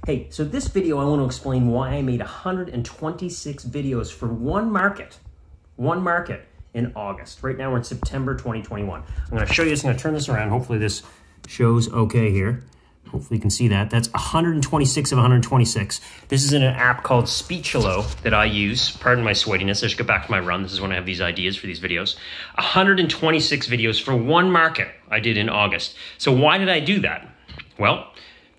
Hey, so this video I want to explain why I made 126 videos for one market in August. Right now we're in September 2021. I'm going to show you this. I'm going to turn this around. Hopefully this shows okay here. Hopefully you can see that. That's 126 of 126. This is in an app called Speechelo that I use. Pardon my sweatiness. Let's get back to my run. This is when I have these ideas for these videos. 126 videos for one market I did in August. So why did I do that? Well,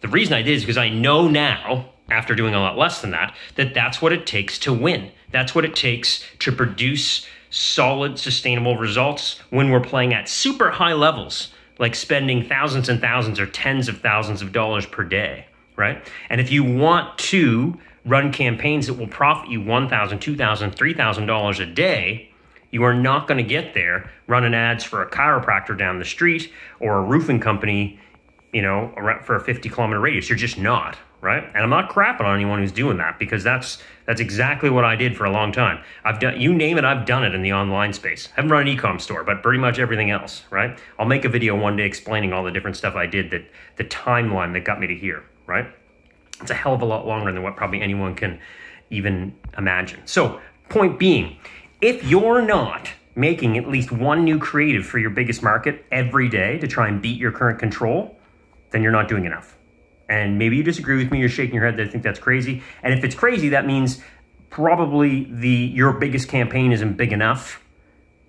the reason I did is because I know now, after doing a lot less than that, that that's what it takes to win. That's what it takes to produce solid, sustainable results when we're playing at super high levels, like spending thousands and thousands or tens of thousands of dollars per day, right? And if you want to run campaigns that will profit you $1,000, $2,000, $3,000 a day, you are not going to get there running ads for a chiropractor down the street or a roofing company, you know, for a 50-kilometer radius. You're just not, right? And I'm not crapping on anyone who's doing that, because that's exactly what I did for a long time. I've done, you name it, I've done it in the online space. I haven't run an e-com store, but pretty much everything else, right? I'll make a video one day explaining all the different stuff I did, that the timeline that got me to here, right? It's a hell of a lot longer than what probably anyone can even imagine. So, point being, if you're not making at least one new creative for your biggest market every day to try and beat your current control, then you're not doing enough. And maybe you disagree with me, you're shaking your head, that I think that's crazy. And if it's crazy, that means probably your biggest campaign isn't big enough,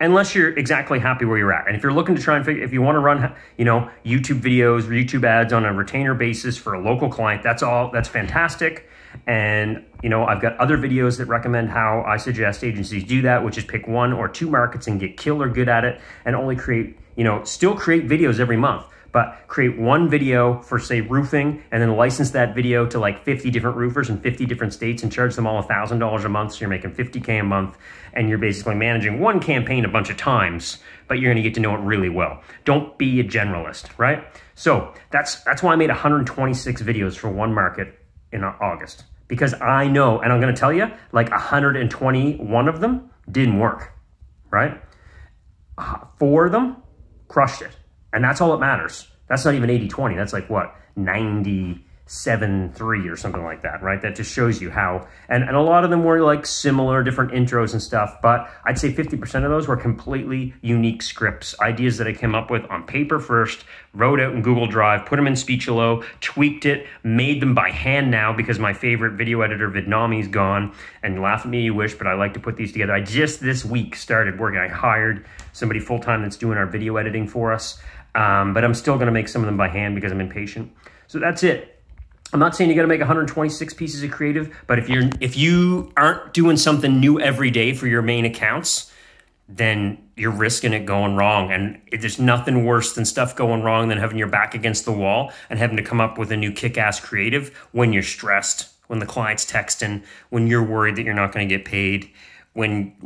unless you're exactly happy where you're at. And if you're looking to try and figure, if you want to run, you know, YouTube videos or YouTube ads on a retainer basis for a local client, that's fantastic. And, you know, I've got other videos that recommend how I suggest agencies do that, which is pick one or two markets and get killer good at it, and only create, you know, still create videos every month, but create one video for, say, roofing, and then license that video to like 50 different roofers in 50 different states and charge them all $1,000 a month. So you're making $50K a month, and you're basically managing one campaign a bunch of times, but you're gonna get to know it really well. Don't be a generalist, right? So that's why I made 126 videos for one market in August, because I know, and I'm gonna tell you, like 121 of them didn't work, right? 4 of them crushed it. And that's all that matters. That's not even 80-20. That's like what, 97-3 or something like that, right? That just shows you how, and a lot of them were like similar, different intros and stuff, but I'd say 50% of those were completely unique scripts, ideas that I came up with on paper first, wrote out in Google Drive, put them in Speechelo, tweaked it, made them by hand now because my favorite video editor, Vidnami's gone, and laugh at me you wish, but I like to put these together. I just this week started working. I hired somebody full-time that's doing our video editing for us. But I'm still going to make some of them by hand because I'm impatient. So that's it. I'm not saying you got to make 126 pieces of creative, but if you aren't doing something new every day for your main accounts, then you're risking it going wrong. And there's nothing worse than stuff going wrong than having your back against the wall and having to come up with a new kick-ass creative when you're stressed, when the client's texting, when you're worried that you're not going to get paid, when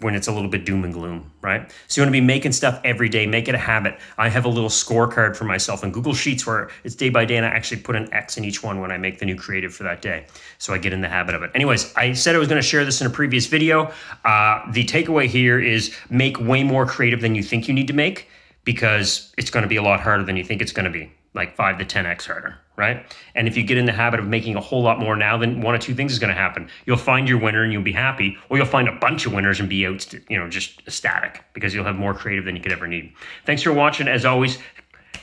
it's a little bit doom and gloom, right? So you want to be making stuff every day, make it a habit. I have a little scorecard for myself in Google Sheets where it's day by day, and I actually put an X in each one when I make the new creative for that day. So I get in the habit of it. Anyways, I said I was going to share this in a previous video. The takeaway here is make way more creative than you think you need to make, because it's going to be a lot harder than you think it's going to be, like 5 to 10x harder, right? And if you get in the habit of making a whole lot more now, then one of two things is going to happen. You'll find your winner and you'll be happy, or you'll find a bunch of winners and be out, you know, just ecstatic, because you'll have more creative than you could ever need. Thanks for watching. As always,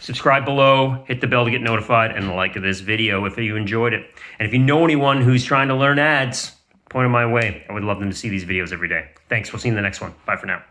subscribe below, hit the bell to get notified, and like this video if you enjoyed it. And if you know anyone who's trying to learn ads, point them my way. I would love them to see these videos every day. Thanks. We'll see you in the next one. Bye for now.